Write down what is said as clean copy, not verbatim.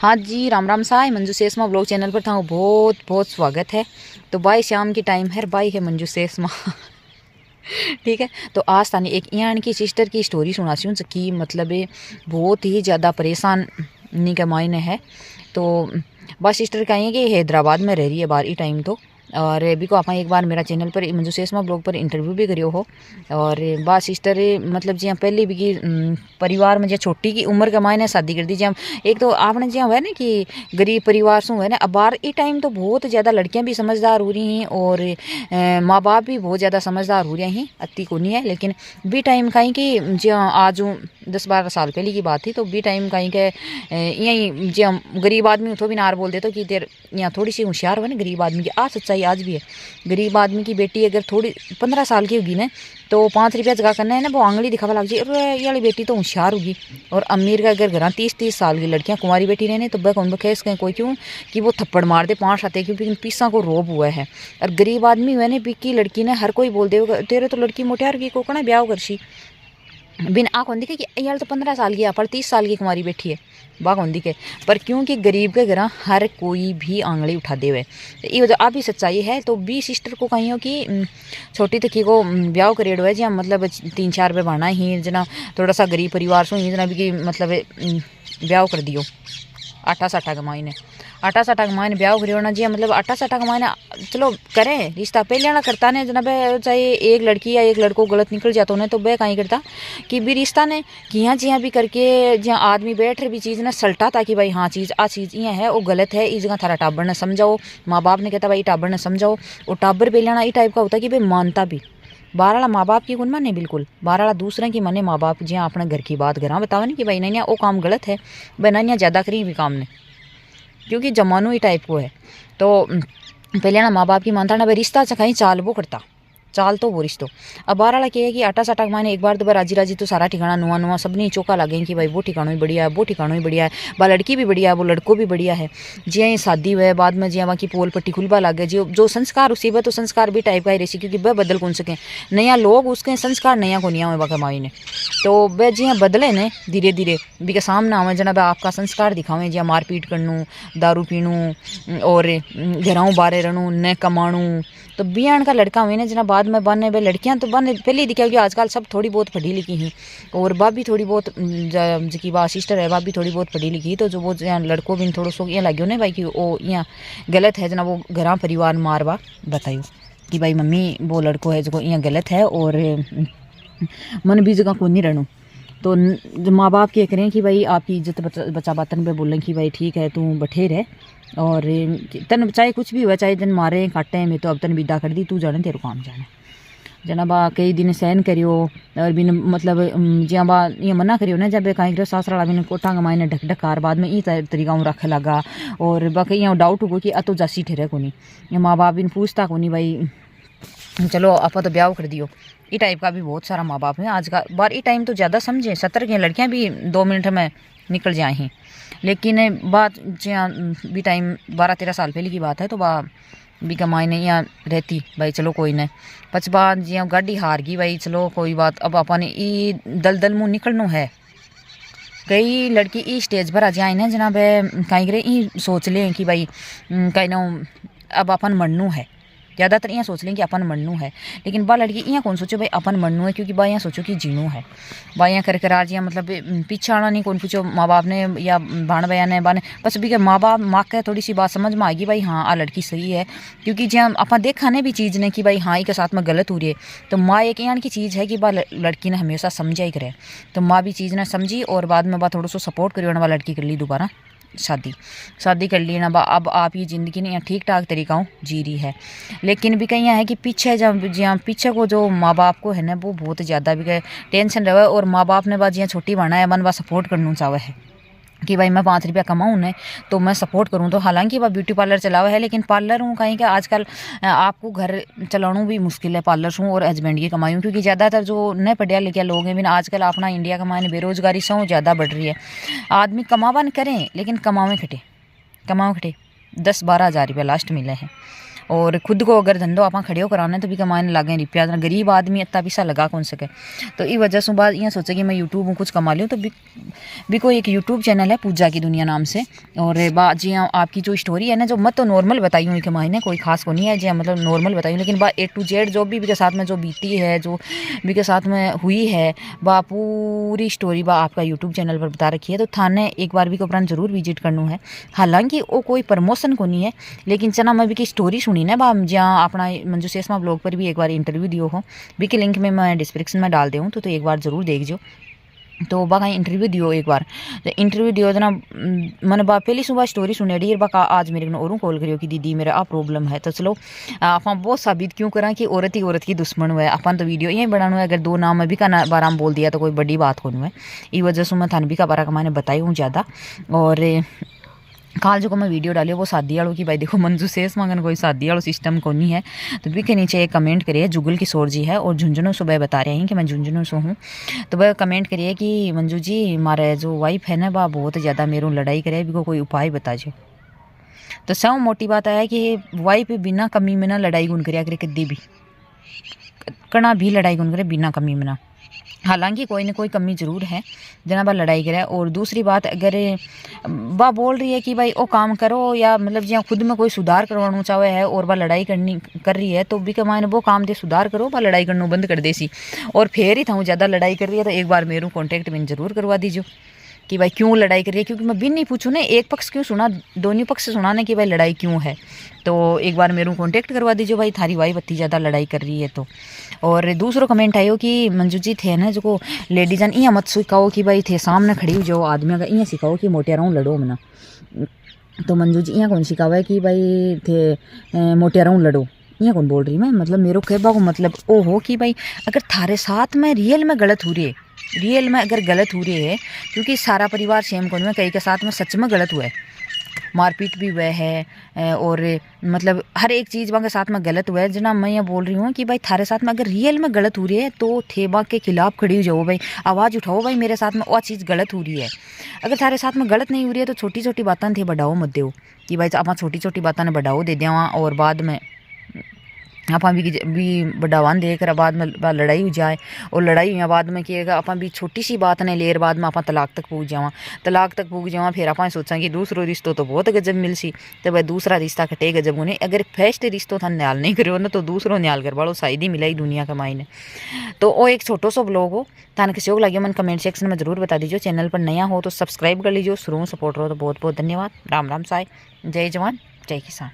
हाँ जी, Ram Ram Sai Manju सेसमा blog channel पर था बहुत बहुत स्वागत है। तो भाई शाम की टाइम है, भाई है मंजू सेसमा ठीक है। तो आज तानी एक यहाँ की सिस्टर की स्टोरी सुनासी हूँ कि मतलब ये बहुत ही ज़्यादा परेशान नी के मायने है। तो बस सिस्टर कहेंगे कि हैदराबाद में रह रही है बार ई टाइम तो, और भी को आप एक बार मेरा चैनल पर मंजू सेसमा ब्लॉग पर इंटरव्यू भी करियो हो। और बात सिस्टर मतलब जी पहले भी की परिवार में जो छोटी की उम्र के मायने शादी कर दी जी। एक तो आपने जी है ना कि गरीब परिवार से है ना, अब बार ई टाइम तो बहुत ज़्यादा लड़कियां भी समझदार हो रही हैं और माँ बाप भी बहुत ज़्यादा समझदार हो रहे हैं। अति को नहीं है लेकिन बी टाइम कहीं कि जी आज 10-12 साल पहले की बात थी। तो बी टाइम कहीं के यही जी गरीब आदमी उठो भी नार बोल देते कि तेर यहाँ थोड़ी सी होशियार हो ना गरीब आदमी की। आज सच्चाई आज भी है, गरीब आदमी की बेटी अगर थोड़ी 15 साल की होगी ना तो 5 रुपया जगह करना है ना वो आंगली दिखावा लग जाए, अरे ये वाली बेटी तो होशियार होगी। और अमीर का अगर घर 30-30 साल की लड़कियां कुंवारी बेटी रहने तो वह कौन बखेस कहें कोई क्यों कि वो थप्पड़ मार दे 5 आते क्योंकि पीसा को रोब हुआ है। और गरीब आदमी हुआ ने बिकी लड़की ने हर कोई बोल दे तेरे तो लड़की मोटियार की को कना ब्याह करसी बिन आ कौन दिखे कि यार तो 15 साल की पर 30 साल की कुमारी बैठी है बा कौन दिखे। पर क्योंकि गरीब के घर हर कोई भी आंगली उठा दे हुए ये वजह आप भी सच्चाई है। तो बी सिस्टर को कहीं हो कि छोटी तकी को ब्याह करेड़ है जी मतलब 3-4 रुपये बढ़ना ही जना थोड़ा सा गरीब परिवार से ही जना भी मतलब ब्याह कर दियो 8-7 के मायने 8-7 के मायने ब्याह करियो ना जी मतलब 8-7 के मायने चलो करें रिश्ता पहले ना करता ने जना चाहे एक लड़की या एक लड़को गलत निकल जाता ने तो वह कहीं करता कि भी रिश्ता ने कि यहाँ जी भी करके जहाँ आदमी बैठ रहे भी चीज़ ना सल्टा था कि भाई हाँ चीज़ आ चीज़ यहाँ है वो गलत है इस जगह थारा टाबर ने समझाओ। माँ बाप ने कहता भाई टाबर ने समझाओ और टाबर पहले ना ये टाइप का होता कि भाई मानता भी बाहर वाला माँ बाप की कौन माने बिल्कुल बाहर वाला दूसरे की माने माँ बाप जी अपने घर की बात करा बतावा नहीं कि भाई नहीं वो काम गलत है भाई नहीं ज़्यादा करी भी काम ने क्योंकि जमानो ही टाइप को है। तो पहले ना माँ बाप की मानता ना भाई रिश्ता कहीं चाल वो करता चाल तो वो रिश्तो। अब बार वाला क्या है कि 8-7 माने एक बार तो राजी राजी तो सारा ठिकाना नुआ नुआ सब नहीं चौका लगे कि भाई वो ठिकाना ही बढ़िया है वो ठिकाना ही बढ़िया है बा लड़की भी बढ़िया है वो लड़को भी बढ़िया है। जी ये शादी हुआ है बाद में जी वहाँ की पोल पट्टी खुलवा लगे जी जो संस्कार उसी वह तो संस्कार भी टाइप का ही रही क्योंकि वह बदल कौन सके नया लोग उसके संस्कार नया को नहीं हुआ माई ने तो वह जी बदले ने धीरे धीरे भी के सामने आवे जना वह आपका संस्कार दिखावे जी मारपीट करनू दारू पीनू और घरों बारे रहनू न कमाणू। तो बियान का लड़का हुए ना जना बाद में बने वे लड़कियां तो बने पहले ही दिखा कि आजकल सब थोड़ी बहुत पढ़ी लिखी हैं और भाभी थोड़ी बहुत जी बा सिस्टर है भाभी थोड़ी बहुत पढ़ी लिखी तो जो वो लड़कों भी थोड़ा सो ये लगे ना भाई कि वो यहाँ गलत है जना वो घर परिवार मारवा बताइयो कि भाई मम्मी वो लड़को है जो यहाँ गलत है और मन भी जगह को नहीं रहनू। तो माँ बाप क्या करें कि भाई आपकी इज्जत बचा बातन पे बोलें कि भाई ठीक है तू बैठे रह और तन चाहे कुछ भी हुआ चाहे जन मारे काटे मैं तो अब तन विदा कर दी तू जाने तेरे काम जाने जना बा कई दिन सहन करियो और बिन मतलब जिया बा ये मना करियो ना जब कहीं करो सासरा बिन कोटा के मायने ढक ढकार बाद में ई तरीका रख लगा और बाकी यहाँ डाउट हो कि अतो जासी ठहरे को नहीं माँ बाप बिन पूछता को नहीं भाई चलो आप तो ब्याह कर दियो। ई टाइप का भी बहुत सारा माँ बाप है आज का बार ई टाइम तो ज़्यादा समझे 70 की लड़कियाँ भी 2 मिनट में निकल जाए हैं लेकिन बात जहाँ भी टाइम 12-13 साल पहले की बात है तो बा भी कमाई नहीं यहाँ रहती भाई चलो कोई नहीं पचबा जिया गाड़ी हार गई भाई चलो कोई बात अब अपन ई दल मुँह निकलना है। कई लड़की ई स्टेज पर आ जाए ना जनाब कहीं करे ई सोच लें कि भाई कहीं ना अब अपन मरनू है ज़्यादातर यहाँ सोच लें कि अपन मरनू है लेकिन बा लड़की यहाँ कौन सोचो भाई अपन मरनू है क्योंकि बा यहाँ सोचो कि जीनू है बा यहाँ कर करार जी मतलब पीछे आना नहीं कौन पूछो माँ बाप ने या भाण बया ने बाने बस भी माँ बाप माँ के थोड़ी सी बात समझ में आएगी भाई हाँ आ लड़की सही है क्योंकि जहाँ आप देखा ने भी चीज़ ने कि भाई हाँ ही के साथ में गलत हो रही है तो माँ एक यहाँ की चीज़ है कि बा लड़की ने हमेशा समझा ही करे तो माँ भी चीज़ ने समझी और बाद में बा थोड़ा सा सपोर्ट करियो ना लड़की कर ली दोबारा शादी कर ली ना अब आप ये ज़िंदगी ने ठीक ठाक तरीका जी रही है। लेकिन भी कहीं है कि पीछे जब जहाँ पीछे को जो माँ बाप को है ना वो बहुत ज़्यादा भी टेंशन रहे और माँ बाप ने बात जहाँ छोटी बना है मन बा सपोर्ट करना चाहे है कि भाई मैं 5 रुपया कमाऊँ ने तो मैं सपोर्ट करूँ। तो हालांकि वह ब्यूटी पार्लर चलावा है लेकिन पार्लर हूँ कहीं का आजकल आपको घर चलाना भी मुश्किल है पार्लर हूँ और हस्बैंड की कमाई हूँ क्योंकि ज़्यादातर जो नए पढ़िया लिखा लोग हैं बिना आजकल अपना इंडिया का मायने बेरोजगारी से ज़्यादा बढ़ रही है। आदमी कमावन करें लेकिन कमावे खटे 10-12 हज़ार रुपया लास्ट मिले हैं और खुद को अगर धंधो आप खड़े कराना तो भी कमाने लगे रुपया, गरीब आदमी इतना पैसा लगा कौन सके। तो इस वजह से बाद ये सोचा कि मैं यूट्यूब में कुछ कमा लूँ। तो भी कोई एक यूट्यूब चैनल है पूजा की दुनिया नाम से। और जी हाँ, आपकी जो स्टोरी है ना, जो मत तो नॉर्मल बताई हूँ कि मायने कोई खास को नहीं है जी, मतलब नॉर्मल बताई हूँ, लेकिन बा A to Z जो भी के साथ में जो बीती है, जो भी के साथ में हुई है, बा पूरी स्टोरी बा आपका यूट्यूब चैनल पर बता रखी है। तो थाने एक बार भी को उपरांत जरूर विजिट करना है। हालांकि वो कोई प्रमोशन को नहीं है, लेकिन चना मैं भी की स्टोरी सुनी ना बा, जहाँ अपना मंजू सेसमा ब्लॉग पर भी एक बार इंटरव्यू दियो हो, भी के लिंक में मैं डिस्क्रिप्शन में डाल दूँ, तो एक बार ज़रूर देखियो। तो बा कहीं इंटरव्यू दियो एक बार, तो इंटरव्यू दियो तो ना मैंने बा पहली सुबह स्टोरी सुने डी बा का आज मेरे को और कॉल करियो कि दीदी मेरा आ प्रॉब्लम है। तो चलो आप बहुत साबित क्यों करा कि औरत ही औरत की दुश्मन हुआ है। अपन तो वीडियो यही बनाना है, अगर दो नाम भी का बाराम बोल दिया तो कोई बड़ी बात होनी है। इस वजह से मैं थान भी का बारा का मैंने बताई हूँ ज़्यादा। और काल जो मैं वीडियो डाली वो शादी वालों की, भाई देखो मंजू सेस मगन कोई शादी वालों सिस्टम को नहीं है। तो भी के नीचे एक कमेंट करिए, जुगल किशोर जी है और झुंझुनू सुबह बता रहे हैं कि मैं झुंझुनू से हूँ। तो वह कमेंट करिए कि मंजू जी हमारे जो वाइफ है ना, वह बहुत ज़्यादा मेरे लड़ाई करे, भी को कोई उपाय बता जो। तो सब मोटी बात है कि वाइफ बिना कमी में ना लड़ाई गुन करिया करे, कदी भी कना भी लड़ाई गुन करे बिना कमी में ना। हालांकि कोई ना कोई कमी ज़रूर है जना बा लड़ाई करे। और दूसरी बात, अगर बा बोल रही है कि भाई वो काम करो, या मतलब जहाँ खुद में कोई सुधार करवाना चाहे है और बा लड़ाई कर रही है, तो भी कमाने वो काम दे सुधार करो, बा लड़ाई करना बंद कर देसी। और फिर ही था ज़्यादा लड़ाई कर रही है तो एक बार मेरे कॉन्टेक्ट में ज़रूर करवा दीजिए कि भाई क्यों लड़ाई कर रही है। क्योंकि मैं भी नहीं पूछूँ ना, एक पक्ष क्यों सुना, दोनों पक्ष से सुना ना कि भाई लड़ाई क्यों है। तो एक बार मेरे को कॉन्टेक्ट करवा दीजिए भाई, थारी वाइफ इतनी ज़्यादा लड़ाई कर रही है तो। और दूसरो कमेंट आयो कि मंजू जी थे ना जो लेडीजन इं मत सिखाओ कि भाई थे सामने खड़ी हो जाओ आदमी का, इं सिखाओ कि मोटियारों लड़ो मना। तो मंजू जी कौन सिखावा है कि भाई थे मोटियारों लड़ो, ये कौन बोल रही मैं, मतलब मेरे कहबा को मतलब ओ हो कि भाई अगर थारे साथ में रियल में गलत हो रही है, रियल में अगर गलत हो रही है, क्योंकि सारा परिवार सेम कौन में, कई के साथ में सच में गलत हुआ है, मारपीट भी हुआ है और मतलब हर एक चीज़ वहाँ के साथ में गलत हुआ है। जना मैं ये बोल रही हूँ कि भाई थारे साथ में अगर रियल में गलत हो रही है तो थेबा के खिलाफ खड़ी हो जाओ भाई, आवाज़ उठाओ भाई मेरे साथ में वो चीज़ गलत हो रही है। अगर थारे साथ में गलत नहीं हो रही है तो छोटी छोटी बातें थे बढ़ाओ मत दो कि भाई आप छोटी छोटी बातें ने बढ़ाओ दे देवा, और बाद में आप भी बढ़ावा देकर बाद में लड़ाई हो जाए, और लड़ाई हुई बाद में कि आप भी छोटी सी बात ने लेर बाद में आप तलाक तक पहुँच जावा, फिर आप सोचा कि दूसरो रिश्तो तो बहुत गजब मिल सी, तो भाई दूसरा रिश्ता खटे गजब उन्हें। अगर फर्स्ट रिश्तो था न्याल नहीं करो ना तो दूसरो न्याल कर वालों शायद ही मिला ही दुनिया का मायने। तो वो एक छोटो सो ब्लॉग हो, थाने किसी को लगे मन कमेंट सेक्शन में जरूर बता दीजिए। चैनल पर नया हो तो सब्सक्राइब कर लीजिए, शुरू में सपोर्ट रहो तो बहुत बहुत धन्यवाद। राम राम साई, जय जवान जय किसान।